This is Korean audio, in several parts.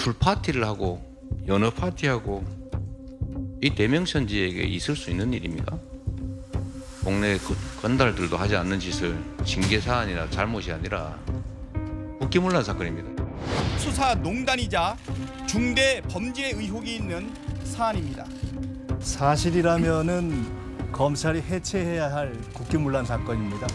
술 파티를 하고 연어 파티하고 이 대명천지에게 있을 수 있는 일입니까? 동네 건달들도 하지 않는 짓을 징계 사안이나 잘못이 아니라 국기문란 사건입니다. 수사 농단이자 중대 범죄 의혹이 있는 사안입니다. 사실이라면은 검찰이 해체해야 할 국기문란 사건입니다.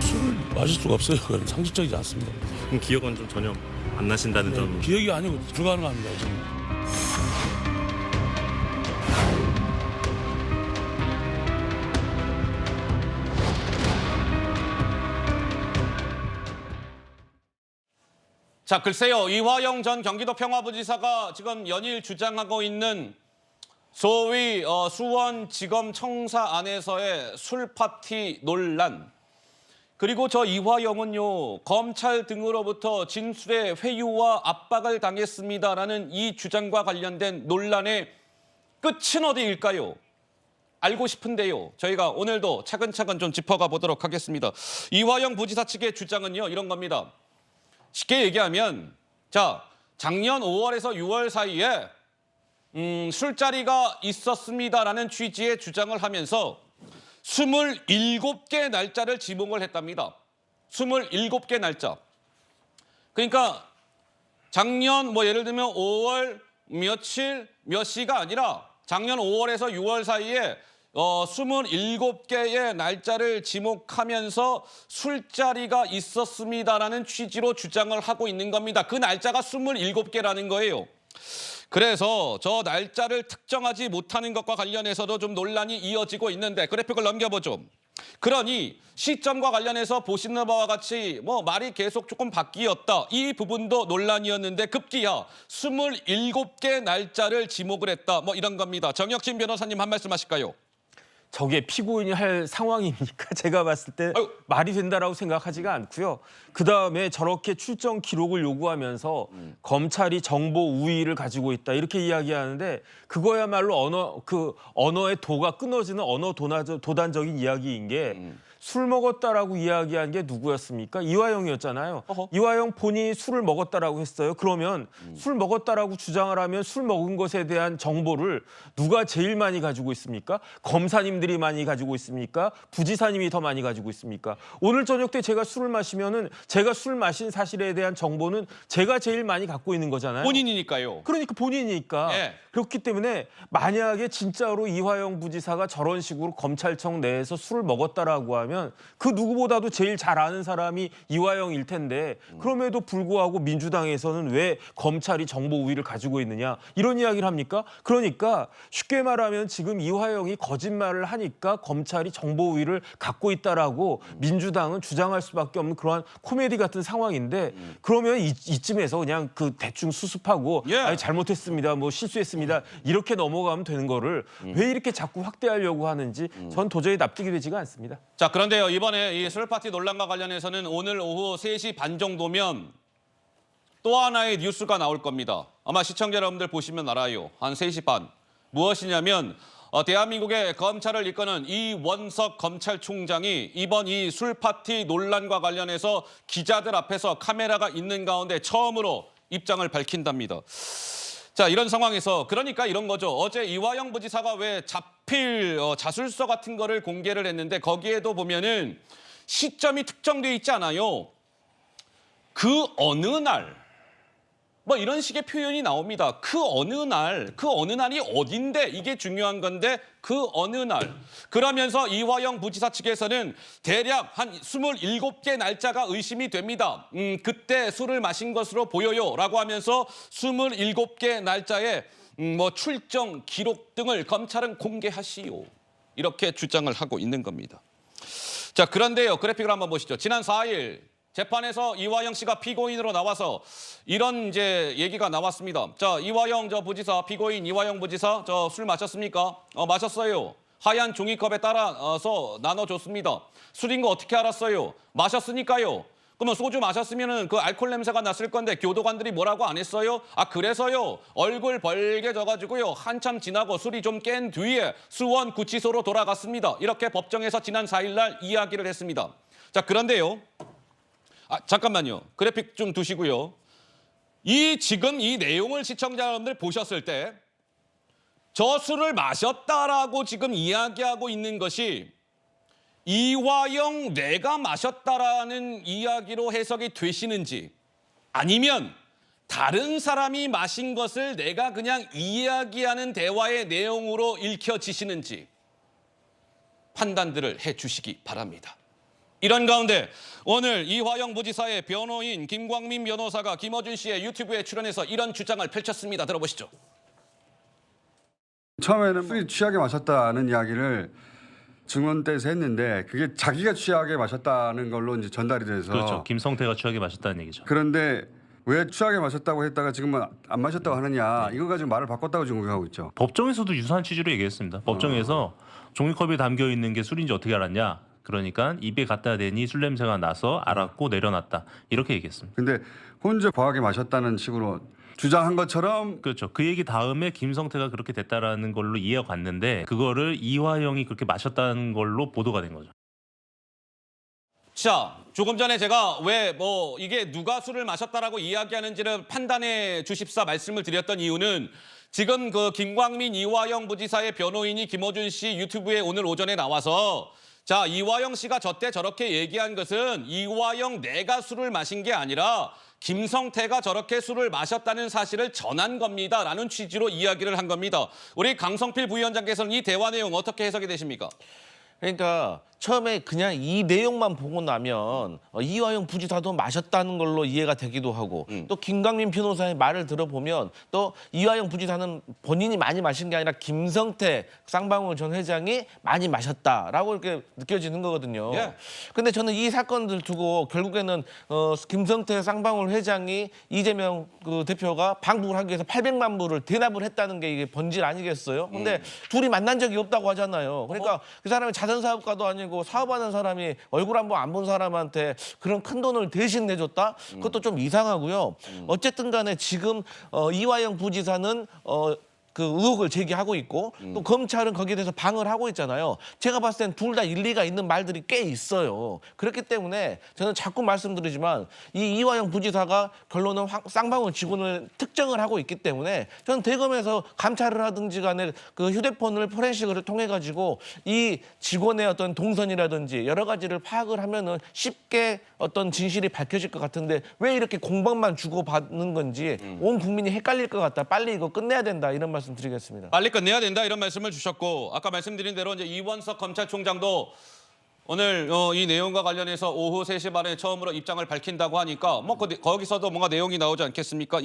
술을 마실 수가 없어요. 그건 상식적이지 않습니다. 그럼 기억은 좀 전혀 안 나신다는 점. 기억이 아니고 불가능합니다. 지금. 자, 글쎄요. 이화영 전 경기도 평화부지사가 지금 연일 주장하고 있는 소위 수원지검 청사 안에서의 술파티 논란. 그리고 저 이화영은요, 검찰 등으로부터 진술의 회유와 압박을 당했습니다라는 이 주장과 관련된 논란의 끝은 어디일까요? 알고 싶은데요. 저희가 오늘도 차근차근 좀 짚어가 보도록 하겠습니다. 이화영 부지사 측의 주장은요, 이런 겁니다. 쉽게 얘기하면, 자, 작년 5월에서 6월 사이에 술자리가 있었습니다라는 취지의 주장을 하면서 27개 날짜를 지목을 했답니다. 27개 날짜. 그러니까 작년 예를 들면 5월 며칠 몇 시가 아니라 작년 5월에서 6월 사이에 27개의 날짜를 지목하면서 술자리가 있었습니다라는 취지로 주장을 하고 있는 겁니다. 그 날짜가 27개라는 거예요. 그래서 저 날짜를 특정하지 못하는 것과 관련해서도 좀 논란이 이어지고 있는데 그래픽을 넘겨보죠. 그러니 시점과 관련해서 보시는 바와 같이 말이 계속 조금 바뀌었다. 이 부분도 논란이었는데 급기야 27개 날짜를 지목을 했다. 이런 겁니다. 정혁진 변호사님 한 말씀 하실까요? 저게 피고인이 할 상황입니까? 제가 봤을 때 말이 된다라고 생각하지가 않고요. 그다음에 저렇게 출정 기록을 요구하면서 검찰이 정보 우위를 가지고 있다 이렇게 이야기하는데 그거야말로 언어의 도가 끊어지는 언어 도단적인 이야기인 게 술 먹었다라고 이야기한 게 누구였습니까? 이화영이었잖아요. 이화영 본인이 술을 먹었다라고 했어요. 그러면 술 먹었다라고 주장을 하면 술 먹은 것에 대한 정보를 누가 제일 많이 가지고 있습니까? 검사님들이 많이 가지고 있습니까? 부지사님이 더 많이 가지고 있습니까? 오늘 저녁 때 제가 술을 마시면은 제가 술 마신 사실에 대한 정보는 제가 제일 많이 갖고 있는 거잖아요. 본인이니까요. 그러니까 본인이니까. 네. 그렇기 때문에 만약에 진짜로 이화영 부지사가 저런 식으로 검찰청 내에서 술을 먹었다라고 하면 그 누구보다도 제일 잘 아는 사람이 이화영일 텐데 그럼에도 불구하고 민주당에서는 왜 검찰이 정보 우위를 가지고 있느냐 이런 이야기를 합니까? 그러니까 쉽게 말하면 지금 이화영이 거짓말을 하니까 검찰이 정보 우위를 갖고 있다라고 민주당은 주장할 수밖에 없는 그러한 코미디 같은 상황인데 그러면 이쯤에서 그냥 대충 수습하고 아니, 잘못했습니다. 실수했습니다. 이렇게 넘어가면 되는 거를 왜 이렇게 자꾸 확대하려고 하는지 전 도저히 납득이 되지가 않습니다. 자, 그런데요. 이번에 이 술파티 논란과 관련해서는 오늘 오후 3시 반 정도면 또 하나의 뉴스가 나올 겁니다. 아마 시청자 여러분들 보시면 알아요. 한 3시 반. 무엇이냐면 대한민국의 검찰을 이끄는 이원석 검찰총장이 이번 이 술파티 논란과 관련해서 기자들 앞에서 카메라가 있는 가운데 처음으로 입장을 밝힌답니다. 자, 이런 상황에서 그러니까 이런 거죠. 어제 이화영 부지사가 왜 자필 자술서 같은 거를 공개를 했는데 거기에도 보면은 시점이 특정돼 있지 않아요. 그 어느 날 이런 식의 표현이 나옵니다. 그 어느 날이 어딘데 이게 중요한 건데 그 어느 날. 그러면서 이화영 부지사 측에서는 대략 한 27개 날짜가 의심이 됩니다. 그때 술을 마신 것으로 보여요 라고 하면서 27개 날짜에 출정 기록 등을 검찰은 공개하시오. 이렇게 주장을 하고 있는 겁니다. 자, 그런데요. 그래픽을 한번 보시죠. 지난 4일 재판에서 이화영 씨가 피고인으로 나와서 이런 얘기가 나왔습니다. 자, 이화영 부지사, 피고인 이화영 부지사, 술 마셨습니까? 마셨어요. 하얀 종이컵에 따라서 나눠줬습니다. 술인 거 어떻게 알았어요? 마셨으니까요. 그러면 소주 마셨으면은 그 알코올 냄새가 났을 건데 교도관들이 뭐라고 안 했어요? 아 그래서요 얼굴 벌개져가지고요 한참 지나고 술이 좀 깬 뒤에 수원 구치소로 돌아갔습니다. 이렇게 법정에서 지난 4일 날 이야기를 했습니다. 자 그런데요. 잠깐만요. 그래픽 좀 두시고요. 지금 이 내용을 시청자 여러분들 보셨을 때 저 술을 마셨다라고 지금 이야기하고 있는 것이 이화영 내가 마셨다라는 이야기로 해석이 되시는지 아니면 다른 사람이 마신 것을 내가 그냥 이야기하는 대화의 내용으로 읽혀지시는지 판단들을 해주시기 바랍니다. 이런 가운데 오늘 이화영 부지사의 변호인 김광민 변호사가 김어준 씨의 유튜브에 출연해서 이런 주장을 펼쳤습니다. 들어보시죠. 처음에는 술이 취하게 마셨다는 이야기를 증언대에서 했는데 그게 자기가 취하게 마셨다는 걸로 이제 전달이 돼서 그렇죠. 김성태가 취하게 마셨다는 얘기죠. 그런데 왜 취하게 마셨다고 했다가 지금은 안 마셨다고 하느냐 이거 가지고 말을 바꿨다고 지금 공격하고 있죠. 법정에서도 유사한 취지로 얘기했습니다. 법정에서 종이컵에 담겨 있는 게 술인지 어떻게 알았냐. 그러니까 입에 갖다 대니 술 냄새가 나서 알았고 내려놨다. 이렇게 얘기했습니다. 근데 혼자 과하게 마셨다는 식으로 주장한 것처럼 그렇죠. 그 얘기 다음에 김성태가 그렇게 됐다라는 걸로 이해가 갔는데 그거를 이화영이 그렇게 마셨다는 걸로 보도가 된 거죠. 자, 조금 전에 제가 왜 이게 누가 술을 마셨다라고 이야기하는지를 판단해 주십사 말씀을 드렸던 이유는 지금 그 김광민 이화영 부지사의 변호인이 김어준 씨 유튜브에 오늘 오전에 나와서 자, 이화영 씨가 저때 저렇게 얘기한 것은 이화영 내가 술을 마신 게 아니라 김성태가 저렇게 술을 마셨다는 사실을 전한 겁니다라는 취지로 이야기를 한 겁니다. 우리 강성필 부위원장께서는 이 대화 내용 어떻게 해석이 되십니까? 그러니까 처음에 그냥 이 내용만 보고 나면 이화영 부지사도 마셨다는 걸로 이해가 되기도 하고 또 김광민 변호사의 말을 들어보면 또 이화영 부지사는 본인이 많이 마신 게 아니라 김성태 쌍방울 전 회장이 많이 마셨다라고 이렇게 느껴지는 거거든요. 예. 근데 저는 이 사건들 두고 결국에는 김성태 쌍방울 회장이 이재명 그 대표가 방북을 하기 위해서 800만 불을 대납을 했다는 게 이게 본질 아니겠어요? 근데 둘이 만난 적이 없다고 하잖아요. 그러니까 그 사람이 자선 사업가도 아니고 사업하는 사람이 얼굴 한 번 안 본 사람한테 그런 큰 돈을 대신 내줬다? 그것도 좀 이상하고요. 어쨌든 간에 지금 이화영 부지사는 그 의혹을 제기하고 있고 또 검찰은 거기에 대해서 방어를 하고 있잖아요. 제가 봤을 땐 둘 다 일리가 있는 말들이 꽤 있어요. 그렇기 때문에 저는 자꾸 말씀드리지만 이 이화영 부지사가 결론은 쌍방울 직원을 특정을 하고 있기 때문에 저는 대검에서 감찰을 하든지 간에 그 휴대폰을 포렌식을 통해 가지고 이 직원의 어떤 동선이라든지 여러 가지를 파악을 하면은 쉽게 어떤 진실이 밝혀질 것 같은데 왜 이렇게 공방만 주고받는 건지 온 국민이 헷갈릴 것 같다. 빨리 이거 끝내야 된다. 이런 말씀 드리겠습니다. 빨리 끝내야 된다 이런 말씀을 주셨고 아까 말씀드린 대로 이제 이원석 검찰총장도 오늘 이 내용과 관련해서 오후 3시 반에 처음으로 입장을 밝힌다고 하니까 거기서도 뭔가 내용이 나오지 않겠습니까?